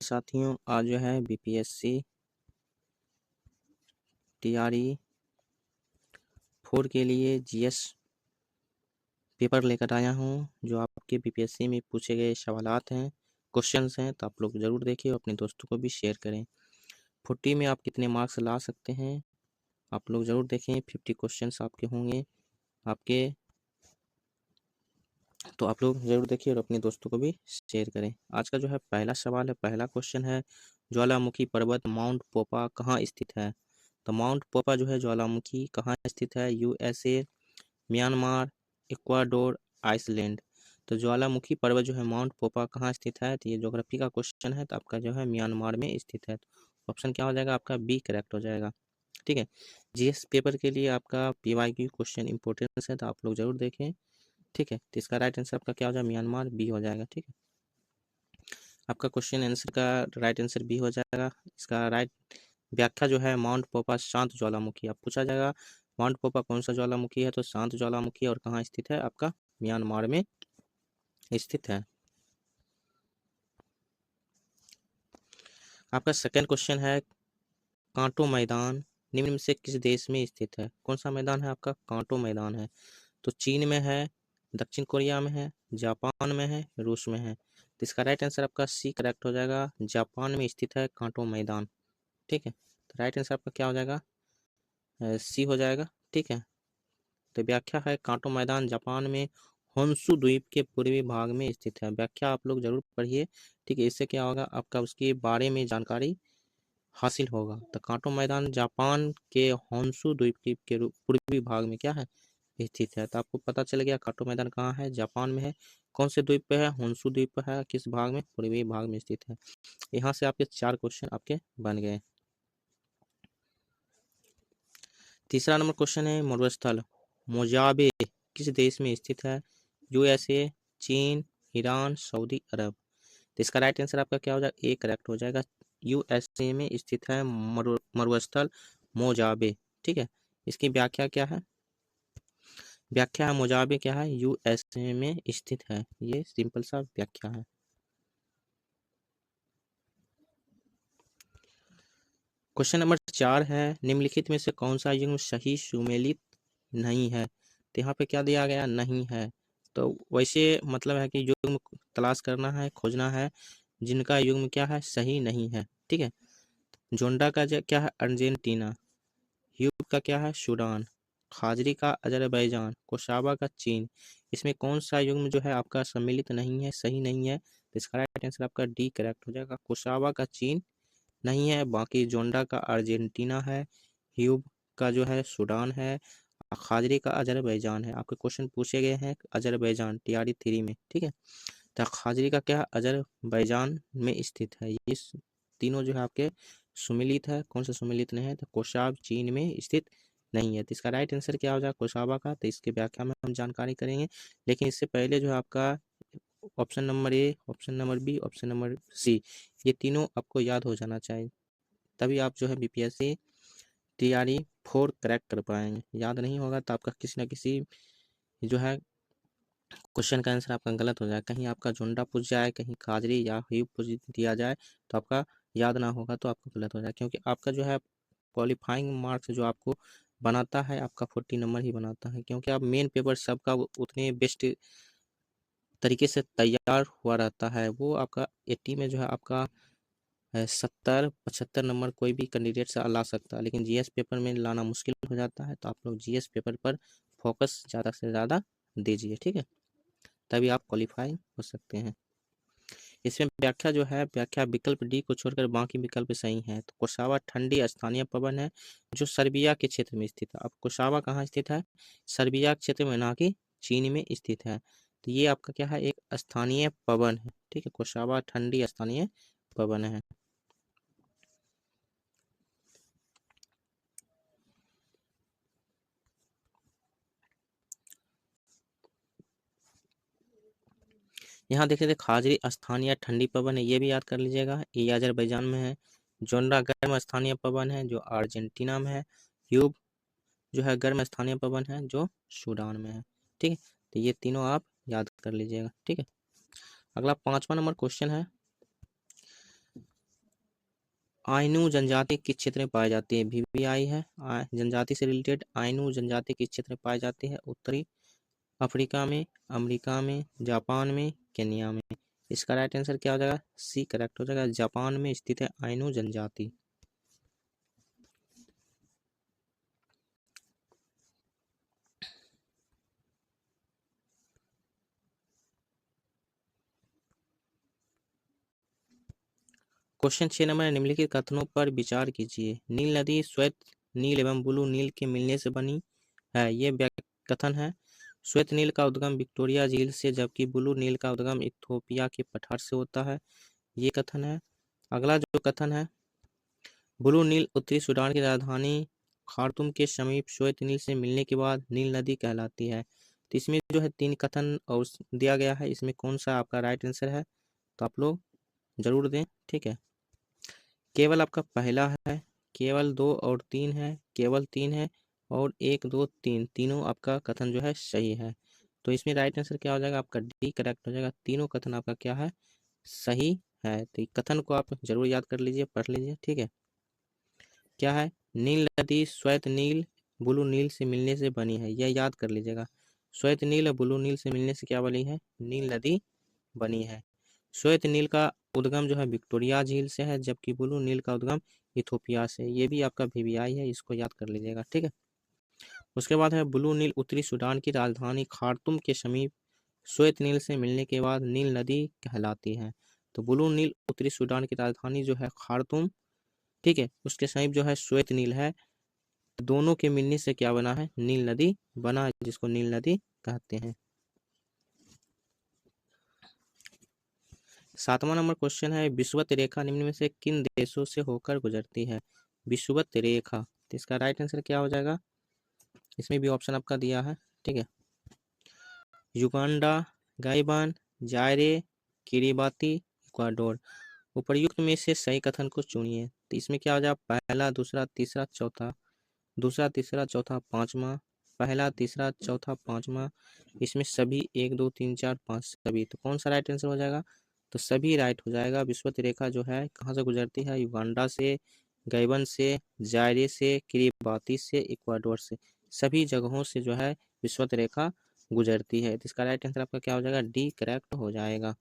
साथियों, आज जो है बीपीएससी टीआरई 4 के लिए जीएस पेपर लेकर आया हूं, जो आपके बीपीएससी में पूछे गए सवालात हैं, क्वेश्चंस हैं। तो आप लोग ज़रूर देखिए और अपने दोस्तों को भी शेयर करें। 40 में आप कितने मार्क्स ला सकते हैं, आप लोग ज़रूर देखें। 50 क्वेश्चंस आपके होंगे आपके, तो आप लोग ज़रूर देखिए और अपने दोस्तों को भी शेयर करें। आज का जो है पहला सवाल है, पहला क्वेश्चन है, ज्वालामुखी पर्वत माउंट पोपा कहाँ स्थित है? तो माउंट पोपा जो है ज्वालामुखी कहाँ स्थित है? USA, Myanmar, Ecuador, Iceland. तो ज्वालामुखी पर्वत जो है माउंट पोपा कहाँ स्थित है? तो ये ज्योग्राफी का क्वेश्चन है, तो आपका जो है म्यांमार में स्थित है। ऑप्शन क्या हो जाएगा आपका? बी करेक्ट हो जाएगा। ठीक है, जीएस पेपर के लिए आपका पीवाईक्यू क्वेश्चन इंपॉर्टेंस है, तो आप लोग जरूर देखें। ठीक है, तो इसका राइट आंसर आपका क्या हो जाएगा? म्यांमार, बी हो जाएगा। ठीक है, आपका क्वेश्चन आंसर का राइट आंसर बी हो जाएगा। इसका राइट व्याख्या जो है, माउंट पोपा शांत ज्वालामुखी। आप पूछा जाएगा माउंट पोपा कौन सा ज्वालामुखी है, तो शांत ज्वालामुखी, और कहाँ स्थित है? आपका म्यांमार में स्थित है। आपका सेकंड क्वेश्चन है, कांटो मैदान निम्न में से किस देश में स्थित है? कौन सा मैदान है आपका? कांटो मैदान है। तो चीन में है, दक्षिण कोरिया में है, जापान में है, रूस में है। तो इसका राइट आंसर आपका सी करेक्ट हो जाएगा। जापान में स्थित है कांटो मैदान। ठीक है, तो राइट आंसर आपका क्या हो जाएगा? सी हो जाएगा। ठीक है, तो व्याख्या है, कांटो मैदान जापान में होन्शु द्वीप के पूर्वी भाग में स्थित है। व्याख्या आप लोग जरूर पढ़िए। ठीक है, इससे क्या होगा, आपका उसके बारे में जानकारी हासिल होगा। तो कांटो मैदान जापान के होन्शु द्वीप के पूर्वी भाग में क्या है? स्थित है। तो आपको पता चल गया कांटो मैदान कहाँ है? जापान में है। कौन से द्वीप पे है? होन्शु द्वीप पे है। किस भाग में? पूर्वी भाग में स्थित है। यहाँ से आपके 4 क्वेश्चन आपके बन गए। तीसरा नंबर क्वेश्चन है, मरुस्थल मोजाबे किस देश में स्थित है? यूएसए, चीन, ईरान, सऊदी अरब। तो इसका राइट आंसर आपका क्या हो जाएगा? ए करेक्ट हो जाएगा। यूएसए में स्थित है मरुस्थल मोजाबे। ठीक है, इसकी व्याख्या क्या है? व्याख्या है, मोजाबे क्या है? यूएसए में स्थित है। ये सिंपल सा व्याख्या है। क्वेश्चन नंबर 4 है, निम्नलिखित में से कौन सा युग्म सही सुमेलित नहीं है? तो यहाँ पे क्या दिया गया? नहीं है। तो वैसे मतलब है कि युग्म तलाश करना है, खोजना है, जिनका युग्म क्या है? सही नहीं है। ठीक है, जोंडा का क्या है? अर्जेंटीना। ह्यूब का क्या है? सूडान। खाजरी का अजरबैजान। कोशावा का चीन। इसमें कौन सा युग्म जो है आपका सम्मिलित नहीं है, सही नहीं है? तो इसका राइट आंसर आपका डी करेक्ट हो जाएगा। कोशावा का चीन नहीं है। बाकी जोंडा का अर्जेंटीना है, ह्यूब का जो है सूडान है, खाजरी का अजरबैजान है। आपके क्वेश्चन पूछे गए हैं अजरबैजान टीआरई 3 में। ठीक है, तो खाजरी का क्या? अजरबैजान में स्थित है। ये तीनों जो है आपके सुमिलित है। कौन सा सुमिलित नहीं है? तो कोशाब चीन में स्थित नहीं है। तो इसका राइट आंसर क्या हो जाएगा? कोशाबा का। तो इसके व्याख्या में हम जानकारी करेंगे, लेकिन इससे पहले जो है आपका option number A, option number B, option number C, ये तीनों आपको याद हो जाना चाहिए, तभी आप जो है बीपीएससी टीआरई 4 क्रैक कर पाएंगे। याद नहीं होगा तो आपका किसी न किसी जो है क्वेश्चन का आंसर आपका गलत हो जाए। कहीं आपका झुंडा पूछ जाए, कहीं काजरी या ह्यूब पूछ दिया जाए, तो आपका याद ना होगा तो आपका गलत हो जाए, क्योंकि आपका जो है क्वालिफाइंग मार्क्स जो आपको बनाता है, आपका 40 नंबर ही बनाता है, क्योंकि आप मेन पेपर सबका उतने बेस्ट तरीके से तैयार हुआ रहता है। वो आपका 80 में जो है आपका 70-75 नंबर कोई भी कैंडिडेट से ला सकता है, लेकिन जीएस पेपर में लाना मुश्किल हो जाता है। तो आप लोग जीएस पेपर पर फोकस ज़्यादा से ज़्यादा दीजिए। ठीक है, तभी आप क्वालिफाई हो सकते हैं। इसमें व्याख्या जो है, व्याख्या विकल्प डी को छोड़कर बाकी विकल्प सही है। तो कोसावा ठंडी स्थानीय पवन है, जो सर्बिया के क्षेत्र में स्थित है। अब कोसावा कहाँ स्थित है? सर्बिया क्षेत्र में, ना कि चीन में स्थित है। तो ये आपका क्या है? एक स्थानीय पवन है। ठीक है, कोसावा ठंडी स्थानीय पवन है। यहाँ देखिए थे, खाजरी स्थानीय ठंडी पवन है, ये भी याद कर लीजिएगा, ये अजरबैजान में है। जोंडा गर्म स्थानीय पवन है, जो अर्जेंटीना में है। ह्यूब जो है गर्म स्थानीय पवन है, जो सूडान में है। ठीक है, तो ये तीनों आप याद कर लीजिएगा। ठीक है, अगला 5वां नंबर क्वेश्चन है, आइनू जनजाति किस क्षेत्र में पाई जाती है? वीवीआई है। जनजाति से रिलेटेड आइनू जनजाति किस क्षेत्र में पाई जाती है? उत्तरी अफ्रीका में, अमेरिका में, जापान में, केन्या में। इसका राइट आंसर क्या हो जाएगा? सी करेक्ट हो जाएगा। जापान में स्थित है आइनू जनजाति। क्वेश्चन 6 नंबर, निम्नलिखित कथनों पर विचार कीजिए। नील नदी श्वेत नील एवं ब्लू नील के मिलने से बनी है, ये कथन है। श्वेत नील का उद्गम विक्टोरिया झील से, जबकि ब्लू नील का उद्गम इथोपिया के पठार से होता है, ये कथन है। अगला जो कथन है, ब्लू नील उत्तरी सूडान की राजधानी खार्तूम के समीप श्वेत नील से मिलने के बाद नील नदी कहलाती है। तो इसमें जो है 3 कथन और दिया गया है, इसमें कौन सा आपका राइट आंसर है? तो आप लोग जरूर दें, ठीक है। केवल आपका पहला है, केवल 2 और 3 है, केवल 3 है और 1 2 3 तीनों आपका कथन जो है सही है। तो इसमें राइट आंसर क्या हो जाएगा? आपका डी करेक्ट हो जाएगा। तीनों कथन आपका क्या है? सही है। तो कथन को आप जरूर याद कर लीजिए, पढ़ लीजिए, ठीक है। क्या है? नील नदी श्वेत नील ब्लू नील से मिलने से बनी है, यह याद कर लीजिएगा। श्वेत नील और ब्लू नील से मिलने से क्या बनी है? नील नदी बनी है। श्वेत नील का उद्गम जो है विक्टोरिया झील से है, जबकि ब्लू नील का उद्गम इथोपिया से। ये भी आपका वीवीआई है, इसको याद कर लीजिएगा, ठीक है। उसके बाद है ब्लू नील उत्तरी सूडान की राजधानी खार्तूम के समीप श्वेत नील से मिलने के बाद नील नदी कहलाती है। तो ब्लू नील उत्तरी सूडान की राजधानी जो है खार्तूम, ठीक है, उसके समीप जो है श्वेत नील है। दोनों के मिलने से क्या बना है? नील नदी बना है, जिसको नील नदी कहते हैं। 7वां नंबर क्वेश्चन है, विषुवत रेखा निम्न में से किन देशों से होकर गुजरती है? विषुवत रेखा, तो इसका राइट आंसर क्या हो जाएगा? इसमें भी ऑप्शन आपका दिया है, ठीक है। Uganda, Gabon, Zaire, Kiribati, Ecuador. उपर्युक्त में से सही कथन को चुनिए। तो इसमें क्या हो जाएगा? पहला, दूसरा, तीसरा, चौथा, दूसरा, तीसरा, चौथा, पांचवा, पहला, तीसरा, चौथा, पांचवा, इसमें सभी 1 2 3 4 5 सभी। तो कौन सा राइट आंसर हो जाएगा? तो सभी राइट हो जाएगा। विषुवत रेखा जो है कहाँ से गुजरती है? युगांडा से, गैबन से, जायरे से, किरिबाती से, इक्वाडोर से। सभी जगहों से जो है विषुवत रेखा गुजरती है। तो इसका राइट आंसर आपका क्या हो जाएगा? डी करेक्ट हो जाएगा।